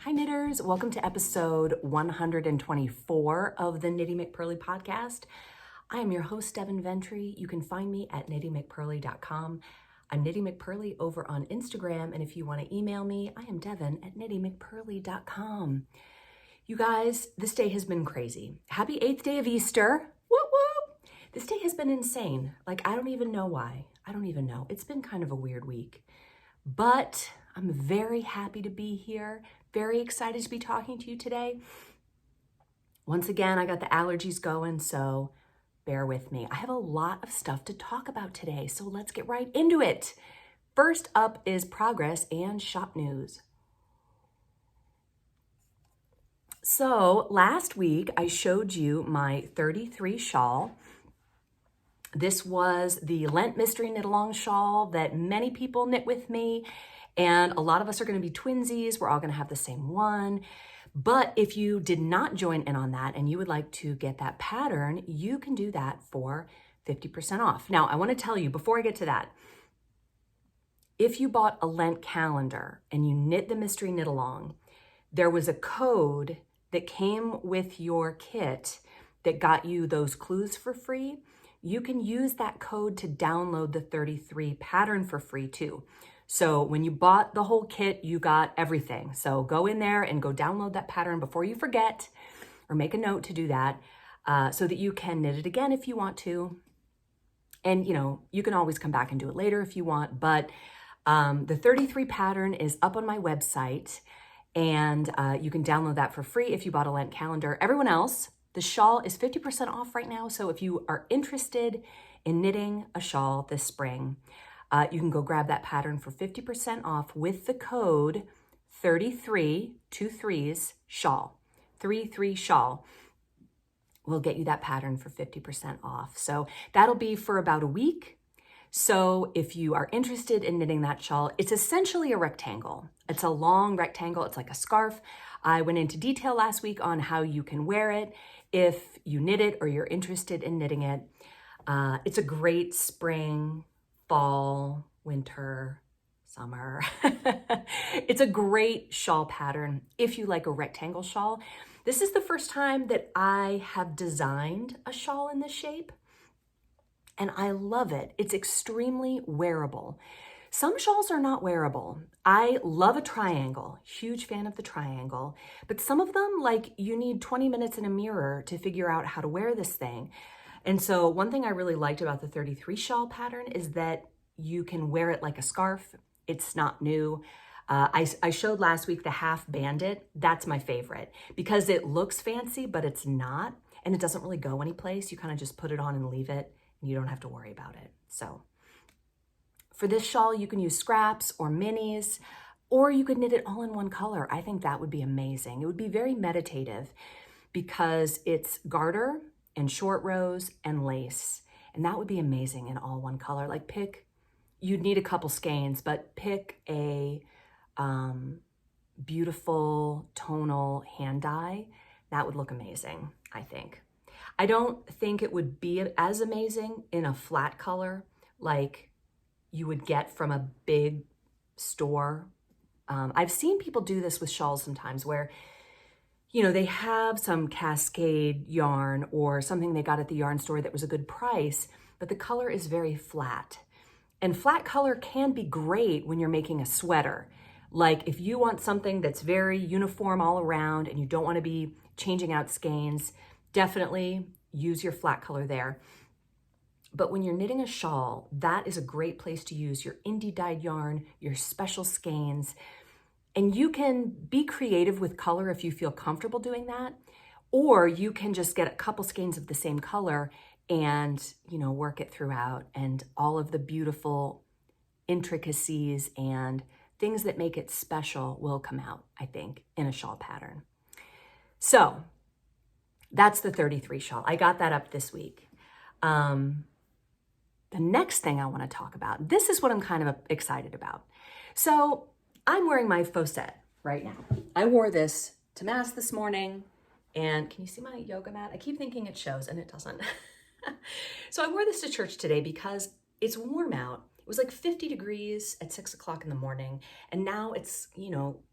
Hi knitters, welcome to episode 124 of the Knitty McPurly podcast. I am your host, Devin Ventry. You can find me at KnittyMcPurly.com. I'm Knitty McPurly over on Instagram, and if you want to email me, I am Devin at KnittyMcPurly.com. You guys, this day has been crazy. Happy 8th day of Easter. Whoop whoop. This day has been insane. I don't even know why. I don't even know. It's been kind of a weird week, but I'm very happy to be here. Very excited to be talking to you today. Once again, I got the allergies going, so bear with me. I have a lot of stuff to talk about today, so let's get right into it. First up is progress and shop news. So last week, I showed you my 33 shawl. This was the Lent Mystery Knit Along shawl that many people knit with me. And a lot of us are going to be twinsies. We're all going to have the same one. But if you did not join in on that and you would like to get that pattern, you can do that for 50% off. Now, I want to tell you before I get to that, if you bought a Lent calendar and you knit the Mystery Knit Along, there was a code that came with your kit that got you those clues for free. You can use that code to download the 33 pattern for free too. So when you bought the whole kit, you got everything. So go in there and go download that pattern before you forget, or make a note to do that so that you can knit it again if you want to. And you can always come back and do it later if you want, but the 33 pattern is up on my website and you can download that for free if you bought a Lent calendar. Everyone else, the shawl is 50% off right now. So if you are interested in knitting a shawl this spring, you can go grab that pattern for 50% off with the code 33, 23s shawl. 33 shawl will get you that pattern for 50% off. So that'll be for about a week. So if you are interested in knitting that shawl, it's essentially a rectangle. It's a long rectangle. It's like a scarf. I went into detail last week on how you can wear it if you knit it or you're interested in knitting it. It's a great spring, fall, winter, summer. It's a great shawl pattern if you like a rectangle shawl. This is the first time that I have designed a shawl in this shape, and I love it. It's extremely wearable. Some shawls are not wearable. I love a triangle, huge fan of the triangle, but some of them, you need 20 minutes in a mirror to figure out how to wear this thing. And so one thing I really liked about the 33 shawl pattern is that you can wear it like a scarf. It's not new. I showed last week the half bandit. That's my favorite because it looks fancy, but it's not. And it doesn't really go anyplace. You kind of just put it on and leave it and you don't have to worry about it. So for this shawl, you can use scraps or minis, or you could knit it all in one color. I think that would be amazing. It would be very meditative because it's garter and short rows and lace. And that would be amazing in all one color. You'd need a couple skeins, but pick a beautiful tonal hand dye. That would look amazing, I think. I don't think it would be as amazing in a flat color like you would get from a big store. I've seen people do this with shawls sometimes where they have some cascade yarn or something they got at the yarn store that was a good price, but the color is very flat. And flat color can be great when you're making a sweater. If you want something that's very uniform all around and you don't want to be changing out skeins, definitely use your flat color there. But when you're knitting a shawl, that is a great place to use your indie dyed yarn, your special skeins. And you can be creative with color if you feel comfortable doing that, or you can just get a couple skeins of the same color and, work it throughout, and all of the beautiful intricacies and things that make it special will come out, I think, in a shawl pattern. So that's the 33 shawl. I got that up this week. The next thing I want to talk about, this is what I'm kind of excited about. So I'm wearing my Faux Set right now. I wore this to Mass this morning, and can you see my yoga mat? I keep thinking it shows, and it doesn't. So I wore this to church today because it's warm out. It was 50 degrees at 6 o'clock in the morning, and now it's,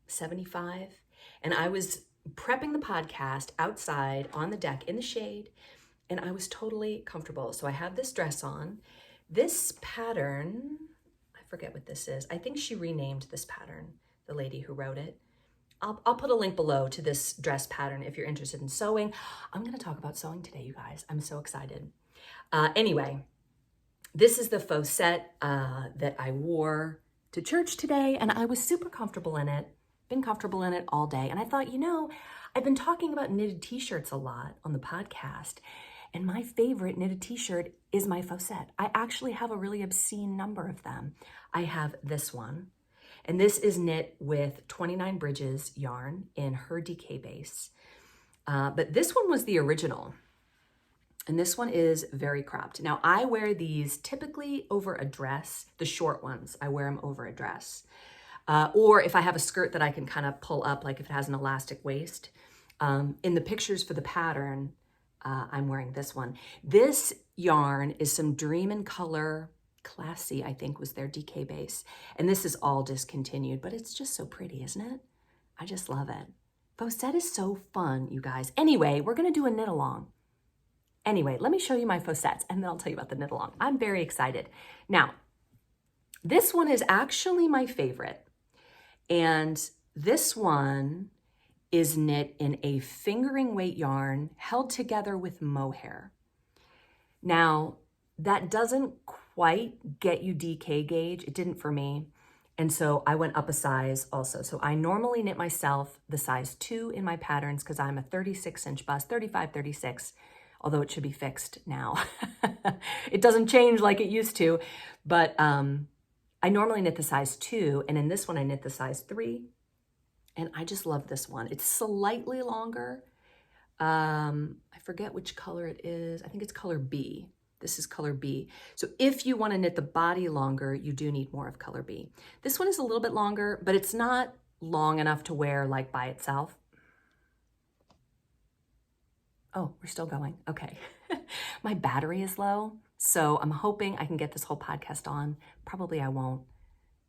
75. and I was prepping the podcast outside on the deck in the shade, and I was totally comfortable. So I have this dress on. This pattern, I forget what this is. I think she renamed this pattern, the lady who wrote it. I'll put a link below to this dress pattern if you're interested in sewing. I'm gonna talk about sewing today, you guys. I'm so excited. Anyway, this is the Faux Set that I wore to church today, and I was super comfortable in it. Been comfortable in it all day. And I thought, I've been talking about knitted t-shirts a lot on the podcast, and my favorite knitted t-shirt is my Faux Set. I actually have a really obscene number of them. I have this one, and this is knit with 29 Bridges yarn in her DK base. But this one was the original. And this one is very cropped. Now I wear these typically over a dress, the short ones, I wear them over a dress. Or if I have a skirt that I can kind of pull up, like if it has an elastic waist. In the pictures for the pattern, I'm wearing this one. This yarn is some Dream in Color Classy, I think was their DK base. And this is all discontinued, but it's just so pretty, isn't it? I just love it. Fosette is so fun, you guys. Anyway, we're gonna do a knit along. Anyway, let me show you my Fosettes and then I'll tell you about the knit along. I'm very excited. Now, this one is actually my favorite. And this one is knit in a fingering weight yarn held together with mohair. Now, that doesn't quite get you DK gauge. It didn't for me. And so I went up a size also. So I normally knit myself the size 2 in my patterns because I'm a 36-inch bust, 35, 36, although it should be fixed now. It doesn't change like it used to, but I normally knit the size 2, and in this one I knit the size 3, and I just love this one. It's slightly longer. I forget which color it is. I think it's color B. This is color B. So if you want to knit the body longer, you do need more of color B. This one is a little bit longer, but it's not long enough to wear like by itself. Oh, we're still going. Okay. My battery is low, so I'm hoping I can get this whole podcast on. Probably I won't.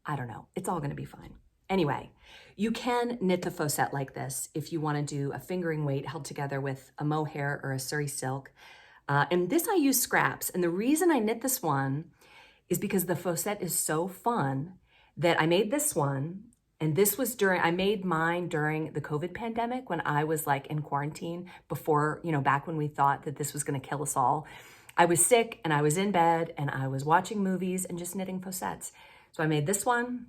I don't know. It's all going to be fine. Anyway, you can knit the Faux Set like this if you want to do a fingering weight held together with a mohair or a Surrey silk. And this I use scraps. And the reason I knit this one is because the Faux Set is so fun that I made this one. And this was I made mine during the COVID pandemic when I was like in quarantine before, back when we thought that this was going to kill us all. I was sick and I was in bed and I was watching movies and just knitting Faux Sets. So I made this one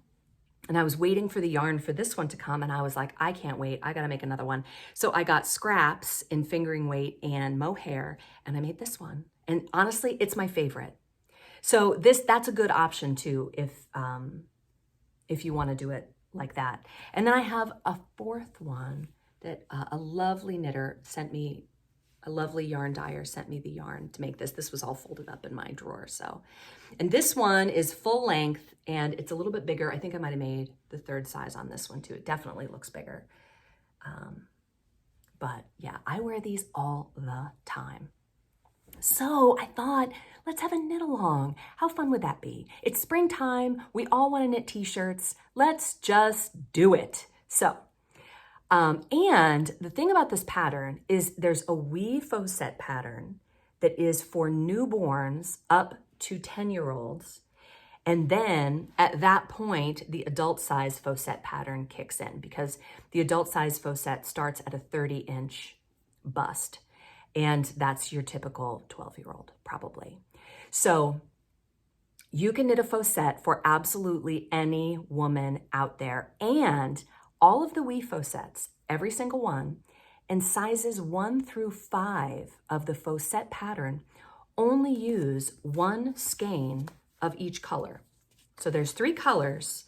and I was waiting for the yarn for this one to come. And I was like, I can't wait. I got to make another one. So I got scraps in fingering weight and mohair and I made this one. And honestly, it's my favorite. So that's a good option too if you want to do it like that. And then I have a fourth one that a lovely knitter sent me, a lovely yarn dyer sent me the yarn to make this. This was all folded up in my drawer. So, and this one is full length and it's a little bit bigger. I think I might've made the 3rd size on this one too. It definitely looks bigger. But yeah, I wear these all the time. So I thought, let's have a knit along. How fun would that be? It's springtime. We all want to knit t-shirts. Let's just do it. So, and the thing about this pattern is there's a wee Faux Set pattern that is for newborns up to 10-year-olds. And then at that point, the adult size Faux Set pattern kicks in because the adult size Faux Set starts at a 30-inch bust. And that's your typical 12-year-old, probably. So you can knit a Faux Set for absolutely any woman out there. And all of the wee Faux Sets, every single one, and sizes 1 through 5 of the Faux Set pattern only use 1 skein of each color. So there's 3 colors,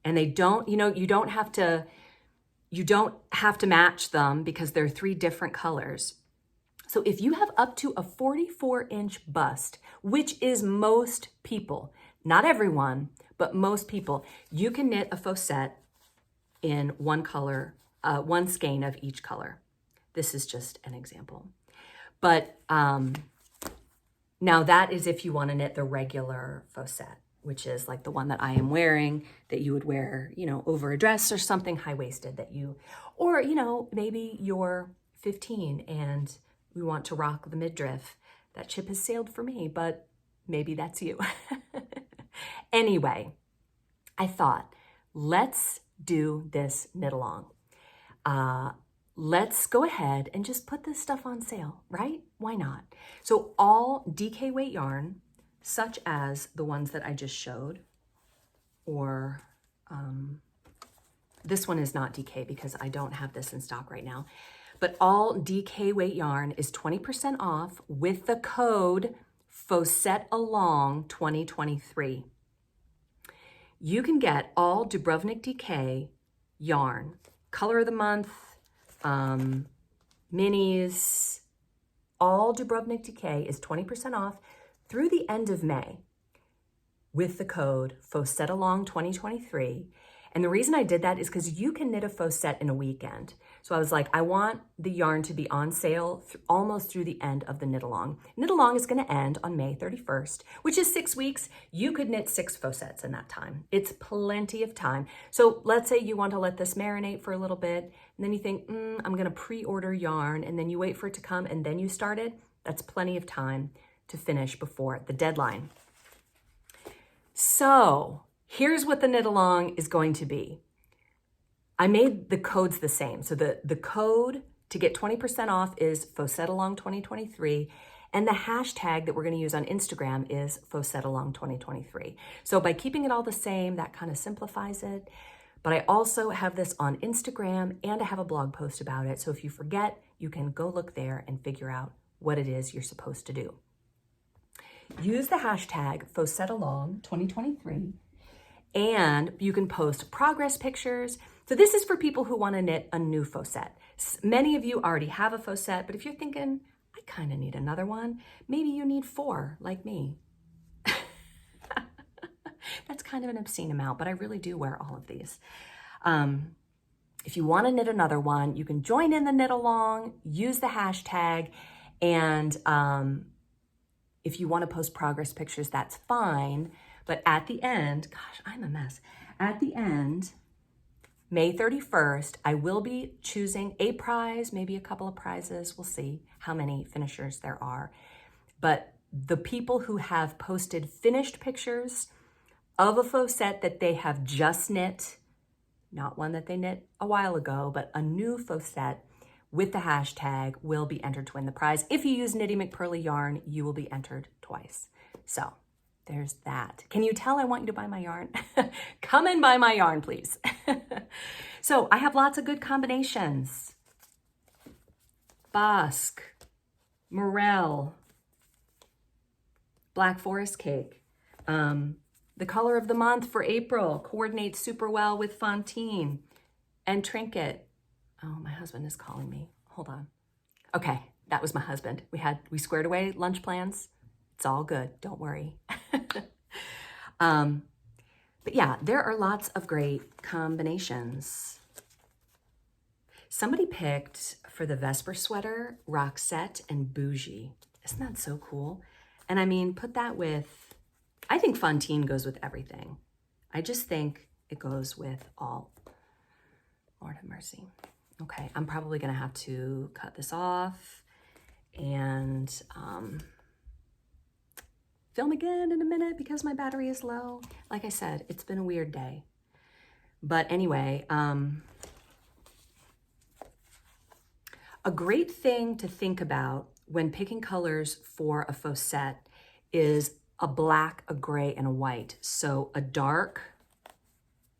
and they don't, you don't have to match them because they're 3 different colors. So if you have up to a 44-inch bust, which is most people, not everyone, but most people, you can knit a Faux Set in 1 color, 1 skein of each color. This is just an example. But now that is if you want to knit the regular Faux Set, which is like the one that I am wearing that you would wear, you know, over a dress or something high-waisted that you, or, you know, maybe you're 15 and we want to rock the midriff. That ship has sailed for me, but maybe that's you. Anyway, I thought, let's do this knit along. Let's go ahead and just put this stuff on sale, right? Why not? So all DK weight yarn, such as the ones that I just showed, or this one is not DK because I don't have this in stock right now, but all DK weight yarn is 20% off with the code Fosette Along 2023. You can get all Dubrovnik DK yarn, color of the month, minis, all Dubrovnik DK is 20% off through the end of May with the code Fosette Along 2023. And the reason I did that is because you can knit a faux set in a weekend. So I was like, I want the yarn to be on sale almost through the end of the knit along. Knit along is going to end on May 31st, which is 6 weeks. You could knit 6 faux sets in that time. It's plenty of time. So let's say you want to let this marinate for a little bit, and then you think, I'm going to pre-order yarn, and then you wait for it to come, and then you start it. That's plenty of time to finish before the deadline. So here's what the knit along is going to be. I made the codes the same. So the code to get 20% off is Fosette Along 2023. And the hashtag that we're going to use on Instagram is Fosette Along 2023. So by keeping it all the same, that kind of simplifies it. But I also have this on Instagram and I have a blog post about it. So if you forget, you can go look there and figure out what it is you're supposed to do. Use the hashtag Fosette Along 2023. And you can post progress pictures. So this is for people who want to knit a new faux set. Many of you already have a faux set, but if you're thinking, I kind of need another one, maybe you need 4 like me. That's kind of an obscene amount, but I really do wear all of these. If you want to knit another one, you can join in the knit along, use the hashtag, and if you want to post progress pictures, that's fine. But at the end, gosh, I'm a mess. At the end, May 31st, I will be choosing a prize, maybe a couple of prizes. We'll see how many finishers there are. But the people who have posted finished pictures of a faux set that they have just knit, not one that they knit a while ago, but a new faux set with the hashtag will be entered to win the prize. If you use Knitty McPurly yarn, you will be entered twice. So there's that. Can you tell I want you to buy my yarn? Come and buy my yarn, please. So I have lots of good combinations. Bosque, Morel, Black Forest Cake. The color of the month for April coordinates super well with Fontaine and Trinket. Oh, my husband is calling me. Hold on. Okay, that was my husband. We squared away lunch plans. It's all good. Don't worry. But yeah, there are lots of great combinations. Somebody picked for the Vesper sweater, Roxette and Bougie. Isn't that so cool? And I mean, put that with, I think Fontaine goes with everything. I just think it goes with all. Lord have mercy. Okay, I'm probably gonna have to cut this off and film again in a minute because my battery is low. Like I said, it's been a weird day. But anyway, a great thing to think about when picking colors for a faux set is a black, a gray, and a white. So a dark,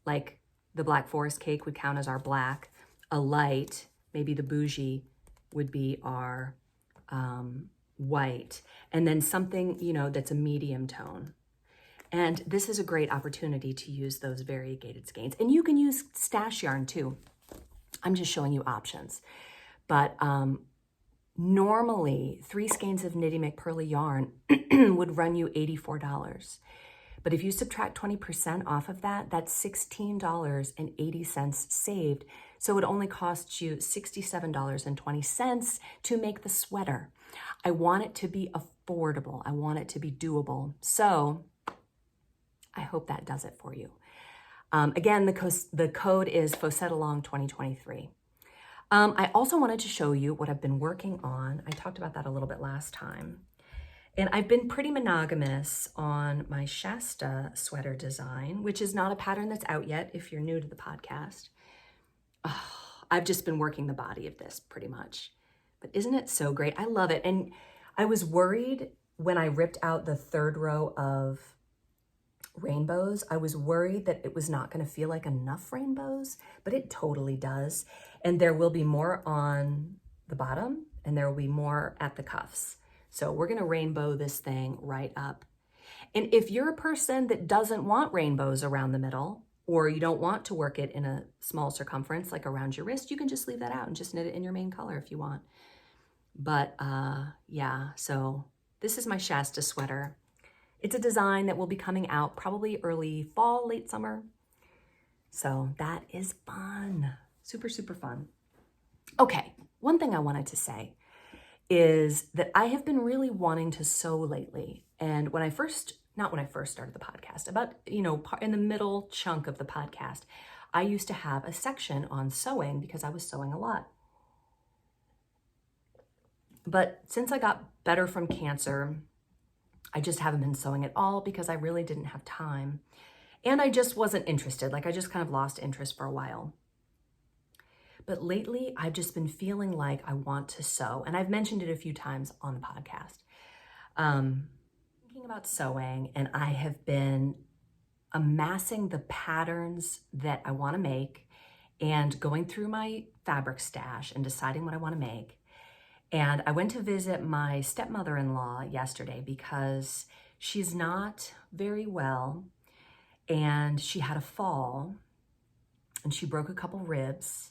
like the Black Forest Cake would count as our black. A light, maybe the Bougie, would be our white. And then something, you know, that's a medium tone. And this is a great opportunity to use those variegated skeins. And you can use stash yarn too. I'm just showing you options. But normally 3 skeins of Knitty McPurly yarn would run you $84. But if you subtract 20% off of that, that's $16.80 saved. So it only costs you $67.20 to make the sweater. I want it to be affordable. I want it to be doable. So I hope that does it for you. Again, the code is Fosette Along 2023. I also wanted to show you what I've been working on. I talked about that a little bit last time. And I've been pretty monogamous on my Shasta sweater design, which is not a pattern that's out yet if you're new to the podcast. Oh, I've just been working the body of this pretty much. But isn't it so great? I love it. And I was worried when I ripped out the third row of rainbows, I was worried that it was not going to feel like enough rainbows, but it totally does. And there will be more on the bottom and there will be more at the cuffs. So we're going to rainbow this thing right up. And if you're a person that doesn't want rainbows around the middle, or you don't want to work it in a small circumference, like around your wrist, you can just leave that out and just knit it in your main color if you want. But yeah, so this is my Shasta sweater. It's a design that will be coming out probably early fall, late summer. So that is fun. Super, super fun. Okay, one thing I wanted to say is that I have been really wanting to sew lately. And not when I first started the podcast, about, in the middle chunk of the podcast, I used to have a section on sewing because I was sewing a lot. But since I got better from cancer, I just haven't been sewing at all because I really didn't have time. And I just wasn't interested. Like I just kind of lost interest for a while. But lately, I've just been feeling like I want to sew. And I've mentioned it a few times on the podcast. Thinking about sewing, and I have been amassing the patterns that I want to make and going through my fabric stash and deciding what I want to make. And I went to visit my stepmother-in-law yesterday because she's not very well and she had a fall and she broke a couple ribs.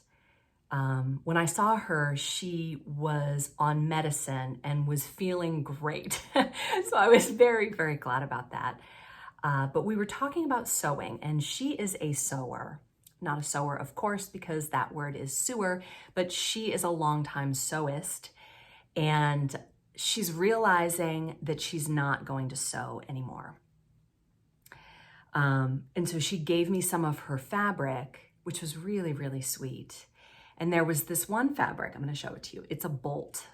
When I saw her, she was on medicine and was feeling great. So I was very, very glad about that. But we were talking about sewing, and she is a sewer. Not a sewer, of course, because that word is sewer, but she is a longtime sewist. And she's realizing that she's not going to sew anymore. And so she gave me some of her fabric, which was really, really sweet. And there was this one fabric, I'm going to show it to you. It's a bolt.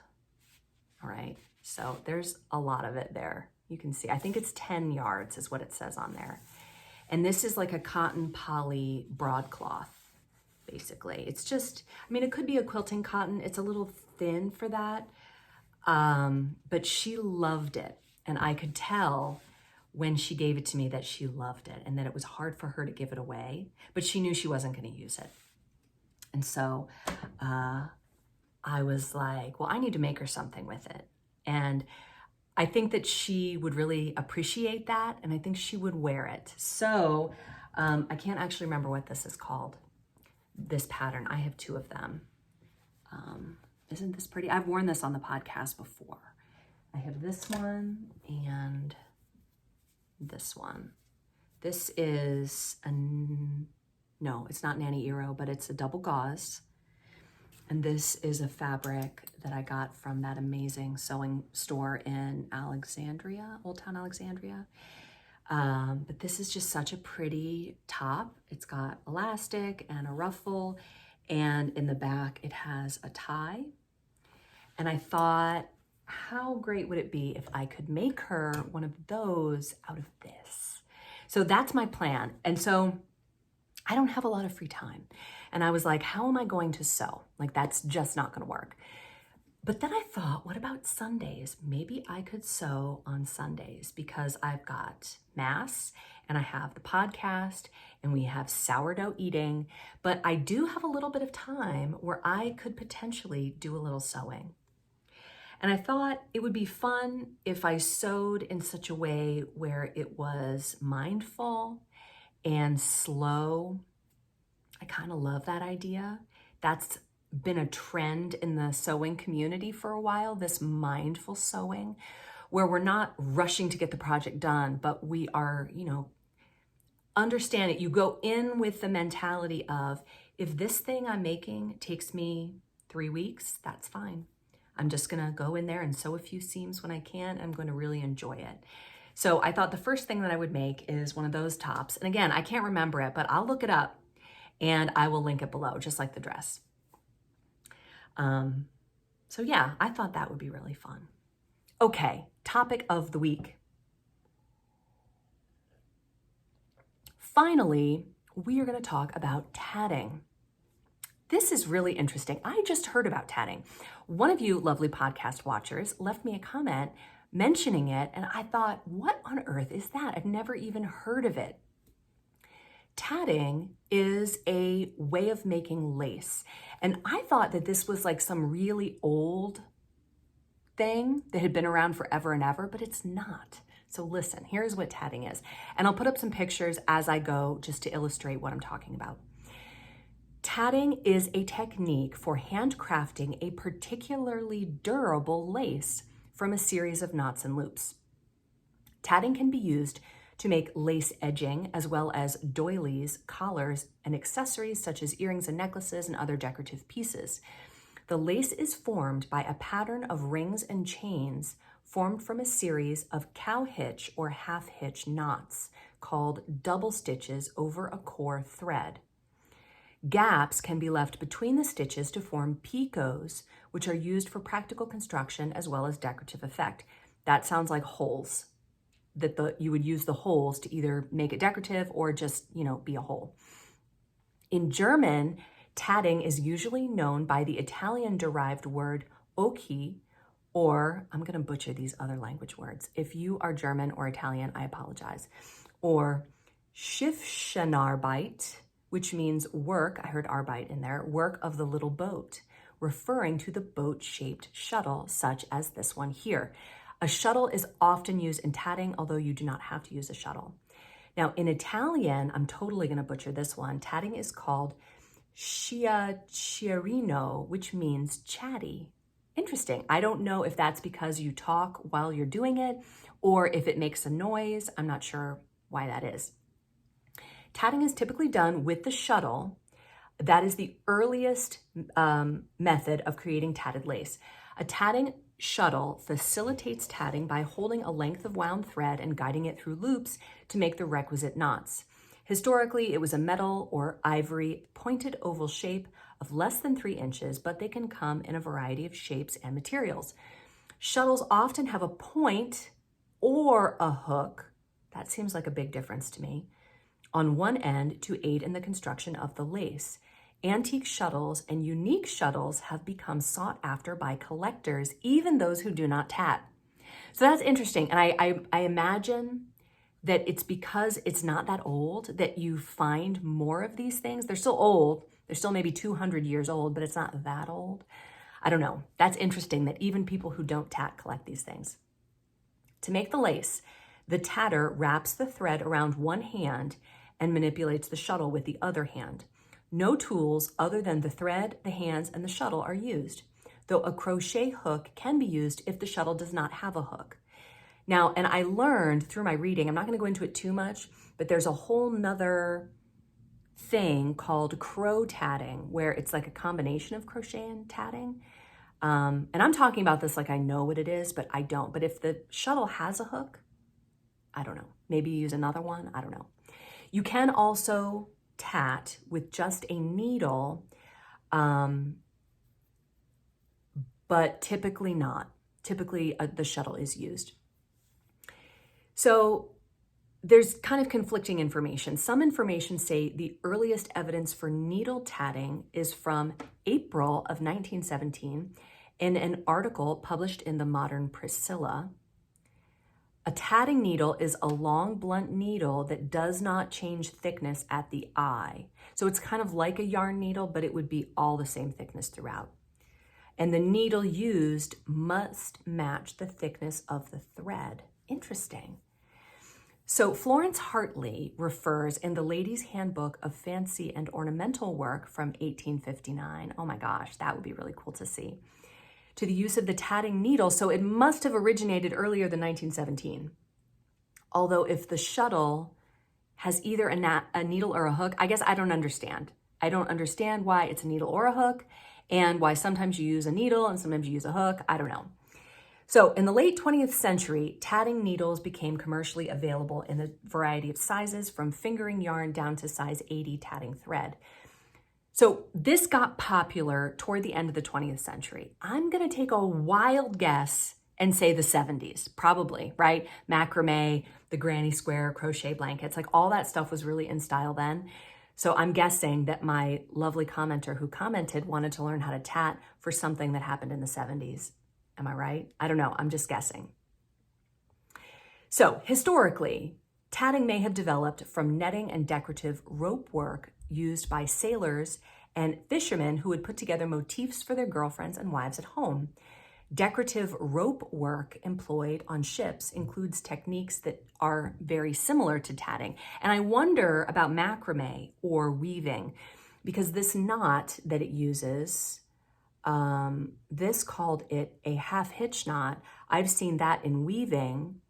All right. So there's a lot of it there. You can see, I think it's 10 yards is what it says on there. And this is like a cotton poly broadcloth, basically. It's just, it could be a quilting cotton. It's a little thin for that. But she loved it. And I could tell when she gave it to me that she loved it and that it was hard for her to give it away, but she knew she wasn't going to use it. And so I was like, well, I need to make her something with it. And I think that she would really appreciate that. And I think she would wear it. So I can't actually remember what this is called, this pattern. I have two of them. Isn't this pretty? I've worn this on the podcast before. I have this one and this one. This is no, it's not Nanny Eero, but it's a double gauze. And this is a fabric that I got from that amazing sewing store in Alexandria, Old Town Alexandria. But this is just such a pretty top. It's got elastic and a ruffle, and in the back it has a tie. And I thought, how great would it be if I could make her one of those out of this? So that's my plan. And so I don't have a lot of free time. And I was like, how am I going to sew? Like, that's just not going to work. But then I thought, what about Sundays? Maybe I could sew on Sundays because I've got Mass and I have the podcast and we have sourdough eating. But I do have a little bit of time where I could potentially do a little sewing. And I thought it would be fun if I sewed in such a way where it was mindful and slow. I kind of love that idea. That's been a trend in the sewing community for a while, this mindful sewing, where we're not rushing to get the project done, but we are, understand it. You go in with the mentality of, if this thing I'm making takes me 3 weeks, that's fine. I'm just gonna go in there and sew a few seams when I can. I'm going to really enjoy it. So I thought the first thing that I would make is one of those tops. And again, I can't remember it, but I'll look it up and I will link it below, just like the dress. So yeah, I thought that would be really fun. Okay, topic of the week. Finally, we are going to talk about tatting. This is really interesting. I just heard about tatting. One of you lovely podcast watchers left me a comment mentioning it, and I thought, what on earth is that? I've never even heard of it. Tatting is a way of making lace. And I thought that this was like some really old thing that had been around forever and ever, but it's not. So listen, here's what tatting is. And I'll put up some pictures as I go just to illustrate what I'm talking about. Tatting is a technique for handcrafting a particularly durable lace from a series of knots and loops. Tatting can be used to make lace edging, as well as doilies, collars, and accessories such as earrings and necklaces and other decorative pieces. The lace is formed by a pattern of rings and chains formed from a series of cow hitch or half hitch knots called double stitches over a core thread. Gaps can be left between the stitches to form picots, which are used for practical construction as well as decorative effect. That sounds like holes, that you would use the holes to either make it decorative or just, be a hole. In German, tatting is usually known by the Italian-derived word occhi, or I'm going to butcher these other language words. If you are German or Italian, I apologize. Or Schiffchenarbeit, which means work, I heard Arbeit in there, work of the little boat, referring to the boat-shaped shuttle, such as this one here. A shuttle is often used in tatting, although you do not have to use a shuttle. Now, in Italian, I'm totally going to butcher this one. Tatting is called chiacchierino, which means chatty. Interesting. I don't know if that's because you talk while you're doing it or if it makes a noise. I'm not sure why that is. Tatting is typically done with the shuttle. That is the earliest method of creating tatted lace. A tatting shuttle facilitates tatting by holding a length of wound thread and guiding it through loops to make the requisite knots. Historically, it was a metal or ivory pointed oval shape of less than 3 inches, but they can come in a variety of shapes and materials. Shuttles often have a point or a hook, that seems like a big difference to me, on one end to aid in the construction of the lace. Antique shuttles and unique shuttles have become sought after by collectors, even those who do not tat. So that's interesting. And I imagine that it's because it's not that old that you find more of these things. They're still old. They're still maybe 200 years old, but it's not that old. I don't know. That's interesting that even people who don't tat collect these things. To make the lace, the tatter wraps the thread around one hand and manipulates the shuttle with the other hand. No tools other than the thread, the hands, and the shuttle are used, though a crochet hook can be used if the shuttle does not have a hook. Now, and I learned through my reading, I'm not going to go into it too much, but there's a whole nother thing called crow tatting, where it's like a combination of crochet and tatting. And I'm talking about this like I know what it is, but I don't. But if the shuttle has a hook, I don't know. Maybe use another one. I don't know. You can also tat with just a needle, but typically not. Typically, the shuttle is used. So there's kind of conflicting information. Some information say the earliest evidence for needle tatting is from April of 1917 in an article published in the Modern Priscilla. A tatting needle is a long, blunt needle that does not change thickness at the eye. So it's kind of like a yarn needle, but it would be all the same thickness throughout. And the needle used must match the thickness of the thread. Interesting. So Florence Hartley refers in the Ladies' Handbook of Fancy and Ornamental Work from 1859. Oh my gosh, that would be really cool to see. To the use of the tatting needle, so it must have originated earlier than 1917. Although if the shuttle has either a needle or a hook, I guess I don't understand. I don't understand why it's a needle or a hook and why sometimes you use a needle and sometimes you use a hook. I don't know. So in the late 20th century, tatting needles became commercially available in a variety of sizes, from fingering yarn down to size 80 tatting thread. So this got popular toward the end of the 20th century. I'm gonna take a wild guess and say the 70s, probably, right? Macrame, the granny square, crochet blankets, like all that stuff was really in style then. So I'm guessing that my lovely commenter who commented wanted to learn how to tat for something that happened in the 70s. Am I right? I don't know, I'm just guessing. So historically, tatting may have developed from netting and decorative rope work used by sailors and fishermen who would put together motifs for their girlfriends and wives at home. Decorative rope work employed on ships includes techniques that are very similar to tatting. And I wonder about macrame or weaving, because this knot that it uses, this called it a half hitch knot. I've seen that in weaving,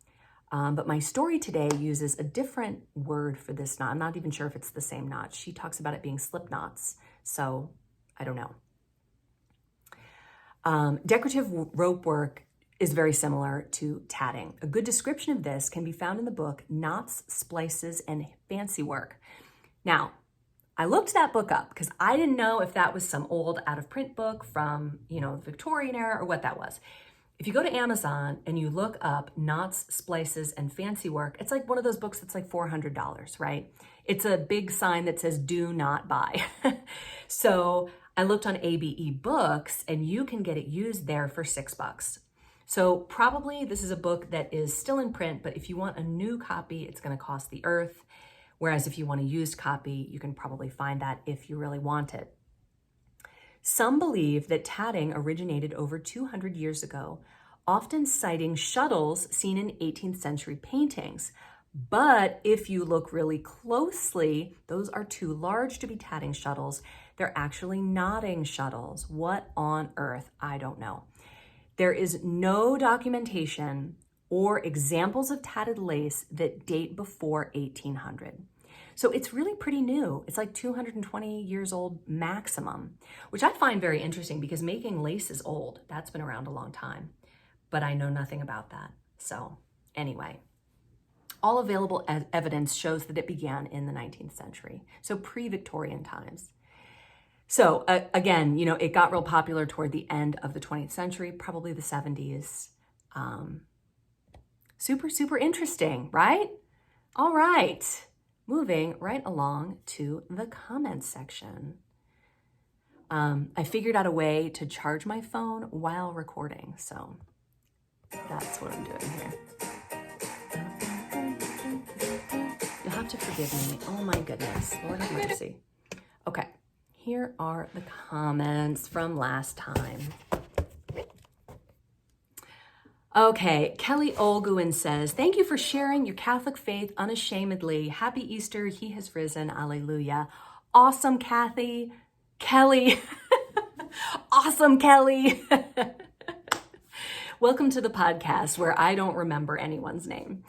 but my story today uses a different word for this knot. I'm not even sure if it's the same knot. She talks about it being slip knots, so I don't know. Decorative rope work is very similar to tatting. A good description of this can be found in the book Knots, Splices, and Fancy Work. Now, I looked that book up because I didn't know if that was some old out of print book from, Victorian era or what that was. If you go to Amazon and you look up Knots, Splices, and Fancy Work, it's like one of those books that's like $400, right? It's a big sign that says do not buy. So I looked on ABE Books and you can get it used there for $6. So probably this is a book that is still in print, but if you want a new copy, it's going to cost the earth. Whereas if you want a used copy, you can probably find that if you really want it. Some believe that tatting originated over 200 years ago, often citing shuttles seen in 18th century paintings. But if you look really closely, those are too large to be tatting shuttles. They're actually knotting shuttles. What on earth? I don't know. There is no documentation or examples of tatted lace that date before 1800. So it's really pretty new. It's like 220 years old maximum, which I find very interesting because making lace is old. That's been around a long time, but I know nothing about that. So anyway, all available evidence shows that it began in the 19th century, so pre-Victorian times. So again, it got real popular toward the end of the 20th century, probably the 70s. Super, super interesting, right? All right. Moving right along to the comments section. I figured out a way to charge my phone while recording, so that's what I'm doing here. You'll have to forgive me. Oh my goodness, Lord have mercy. Okay, here are the comments from last time. Okay, Kelly Olguin says, thank you for sharing your Catholic faith unashamedly. Happy Easter, he has risen, alleluia. Awesome, Kelly. Awesome, Kelly. Welcome to the podcast where I don't remember anyone's name.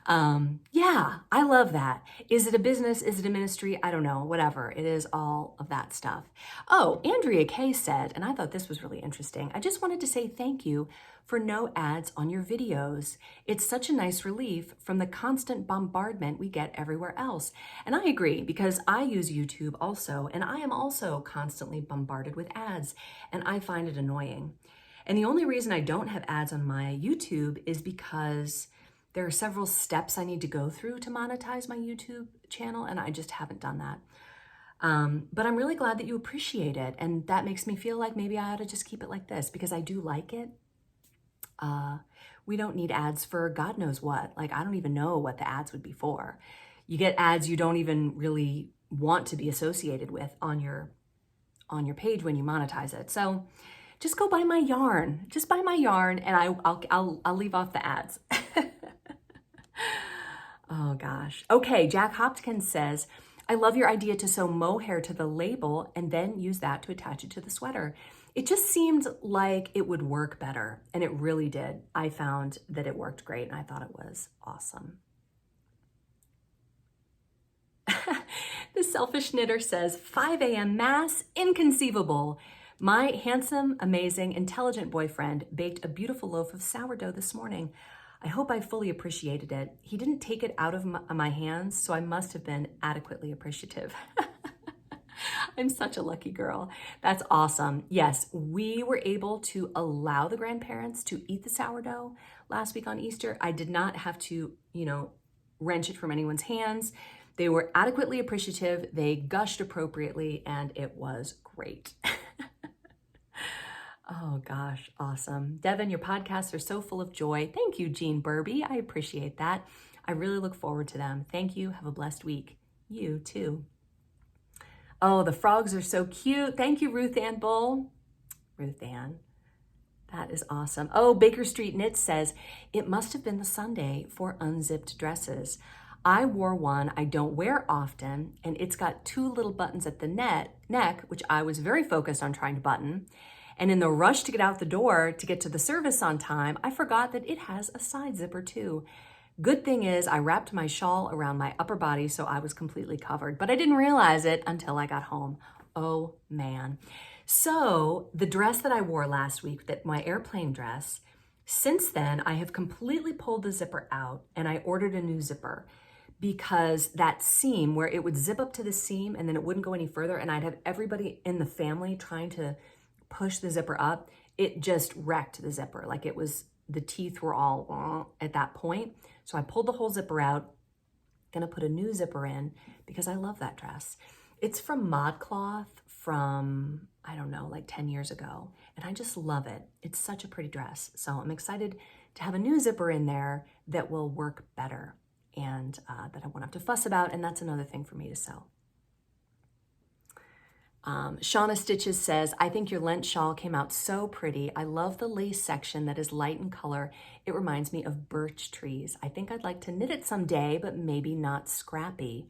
Yeah, I love that. Is it a business? Is it a ministry? I don't know, whatever. It is all of that stuff. Oh, Andrea Kay said, and I thought this was really interesting, I just wanted to say thank you for no ads on your videos. It's such a nice relief from the constant bombardment we get everywhere else. And I agree, because I use YouTube also, and I am also constantly bombarded with ads, and I find it annoying. And the only reason I don't have ads on my YouTube is because there are several steps I need to go through to monetize my YouTube channel, and I just haven't done that. But I'm really glad that you appreciate it, and that makes me feel like maybe I ought to just keep it like this, because I do like it. We don't need ads for God knows what. Like, I don't even know what the ads would be for. You get ads you don't even really want to be associated with on your page when you monetize it. So just go buy my yarn. Just buy my yarn, and I'll leave off the ads. Oh gosh. Okay, Jack Hopkins says, I love your idea to sew mohair to the label and then use that to attach it to the sweater. It just seemed like it would work better, and it really did. I found that it worked great, and I thought it was awesome. The Selfish Knitter says, 5 a.m. mass, inconceivable. My handsome, amazing, intelligent boyfriend baked a beautiful loaf of sourdough this morning. I hope I fully appreciated it. He didn't take it out of my hands, so I must have been adequately appreciative. I'm such a lucky girl. That's awesome. Yes, we were able to allow the grandparents to eat the sourdough last week on Easter. I did not have to, wrench it from anyone's hands. They were adequately appreciative. They gushed appropriately, and it was great. Oh gosh, awesome. Devin, your podcasts are so full of joy. Thank you, Jean Burby. I appreciate that. I really look forward to them. Thank you. Have a blessed week. You too. Oh, the frogs are so cute. Thank you, Ruth Ann Bull. Ruth Ann. That is awesome. Oh, Baker Street Knits says, it must have been the Sunday for unzipped dresses. I wore one I don't wear often, and it's got 2 little buttons at the neck, which I was very focused on trying to button. And in the rush to get out the door to get to the service on time, I forgot that it has a side zipper too. Good thing is I wrapped my shawl around my upper body so I was completely covered, but I didn't realize it until I got home. Oh man. So the dress that I wore last week, my airplane dress, since then I have completely pulled the zipper out and I ordered a new zipper because that seam where it would zip up to the seam and then it wouldn't go any further and I'd have everybody in the family trying to push the zipper up, it just wrecked the zipper. Like the teeth were all at that point. So I pulled the whole zipper out, gonna put a new zipper in because I love that dress. It's from ModCloth from, I don't know, like 10 years ago. And I just love it. It's such a pretty dress. So I'm excited to have a new zipper in there that will work better and that I won't have to fuss about. And that's another thing for me to sew. Shauna Stitches says, I think your Lent shawl came out so pretty. I love the lace section that is light in color. It reminds me of birch trees. I think I'd like to knit it someday, but maybe not scrappy.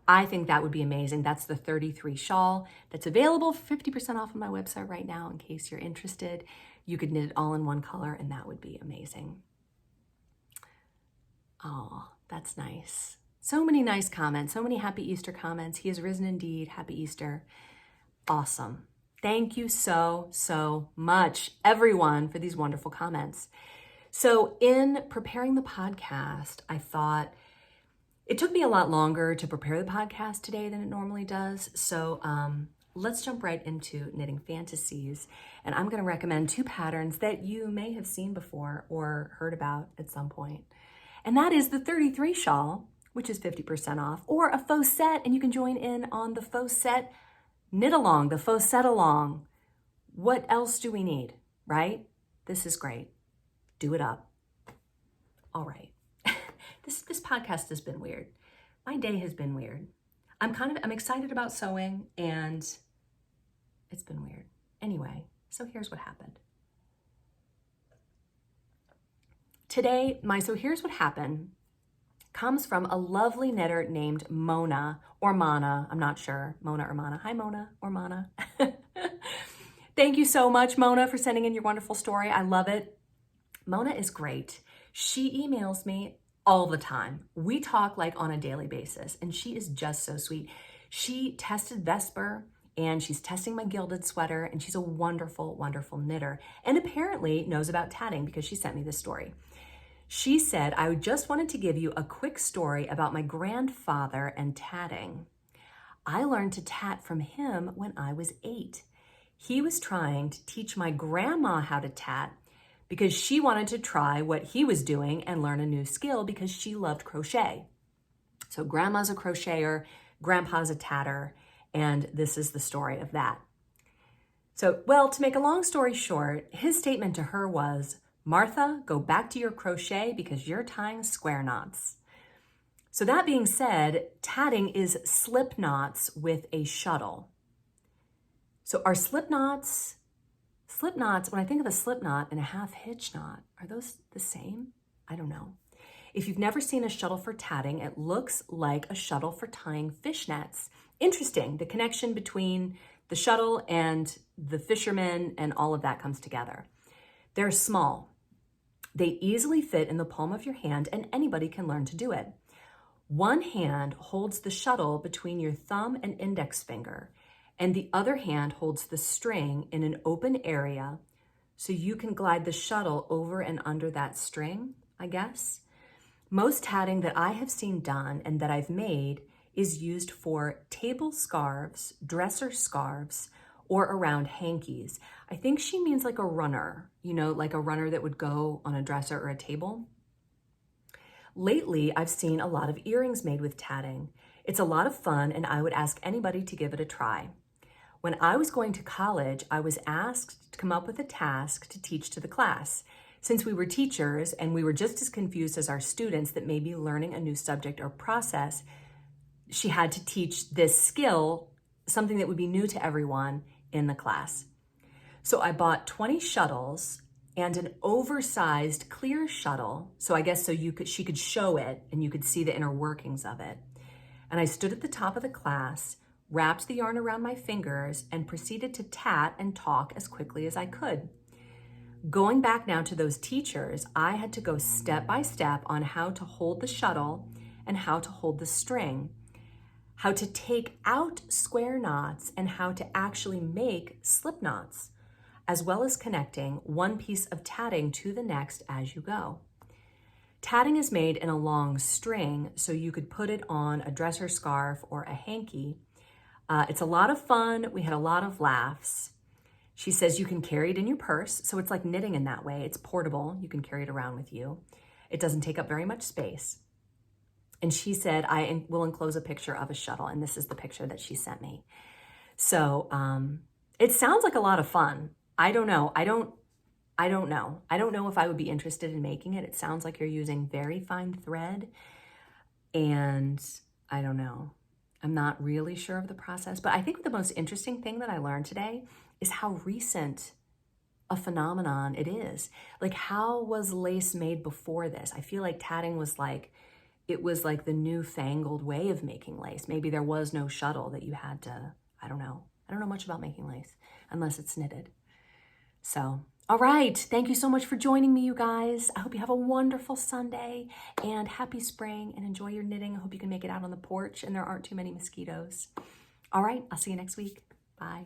I think that would be amazing. That's the 33 shawl that's available for 50% off on my website right now in case you're interested. You could knit it all in one color and that would be amazing. Oh, that's nice. So many nice comments, so many happy Easter comments. He has risen indeed. Happy Easter. Awesome. Thank you so much, everyone, for these wonderful comments. So in preparing the podcast, I thought it took me a lot longer to prepare the podcast today than it normally does. So let's jump right into knitting fantasies. And I'm going to recommend 2 patterns that you may have seen before or heard about at some point. And that is the 33 shawl, which is 50% off, or a faux set. And you can join in on the faux set knit along, the faux set along. What else do we need, right? This is great. Do it up. All right. This podcast has been weird. My day has been weird. I'm excited about sewing and it's been weird. Anyway, so here's what happened. Today, so here's what happened comes from a lovely knitter named Mona or Mana. I'm not sure. Mona or Mana. Hi, Mona or Mana. Thank you so much, Mona, for sending in your wonderful story. I love it. Mona is great. She emails me all the time. We talk like on a daily basis, and she is just so sweet. She tested Vesper, and she's testing my gilded sweater, and she's a wonderful, wonderful knitter, and apparently knows about tatting because she sent me this story. She said, I just wanted to give you a quick story about my grandfather and tatting. I learned to tat from him when I was 8. He was trying to teach my grandma how to tat because she wanted to try what he was doing and learn a new skill because she loved crochet. So grandma's a crocheter, grandpa's a tatter, and this is the story of that. So, well, to make a long story short, his statement to her was, Martha, go back to your crochet because you're tying square knots. So that being said, tatting is slip knots with a shuttle. So are slip knots, when I think of a slip knot and a half hitch knot, are those the same? I don't know. If you've never seen a shuttle for tatting, it looks like a shuttle for tying fishnets. Interesting, the connection between the shuttle and the fisherman and all of that comes together. They're small. They easily fit in the palm of your hand and anybody can learn to do it. One hand holds the shuttle between your thumb and index finger, and the other hand holds the string in an open area so you can glide the shuttle over and under that string, I guess. Most tatting that I have seen done and that I've made is used for table scarves, dresser scarves, or around hankies. I think she means like a runner, you know, like a runner that would go on a dresser or a table. Lately, I've seen a lot of earrings made with tatting. It's a lot of fun, and I would ask anybody to give it a try. When I was going to college, I was asked to come up with a task to teach to the class. Since we were teachers and we were just as confused as our students that may be learning a new subject or process, she had to teach this skill, something that would be new to everyone in the class. So I bought 20 shuttles and an oversized clear shuttle. So I guess she could show it and you could see the inner workings of it. And I stood at the top of the class, wrapped the yarn around my fingers, and proceeded to tat and talk as quickly as I could. Going back now to those teachers, I had to go step by step on how to hold the shuttle and how to hold the string, how to take out square knots and how to actually make slip knots, as well as connecting one piece of tatting to the next as you go. Tatting is made in a long string, so you could put it on a dresser scarf or a hanky. It's a lot of fun. We had a lot of laughs. She says you can carry it in your purse, so it's like knitting in that way. It's portable. You can carry it around with you. It doesn't take up very much space. And she said, I will enclose a picture of a shuttle, and this is the picture that she sent me. So it sounds like a lot of fun. I don't know. I don't know. I don't know if I would be interested in making it. It sounds like you're using very fine thread, and I don't know. I'm not really sure of the process, but I think the most interesting thing that I learned today is how recent a phenomenon it is. Like, how was lace made before this? I feel like tatting was like, it was like the newfangled way of making lace. Maybe there was no shuttle that you had to, I don't know. I don't know much about making lace unless it's knitted. So, all right. Thank you so much for joining me, you guys. I hope you have a wonderful Sunday and happy spring and enjoy your knitting. I hope you can make it out on the porch and there aren't too many mosquitoes. All right. I'll see you next week. Bye.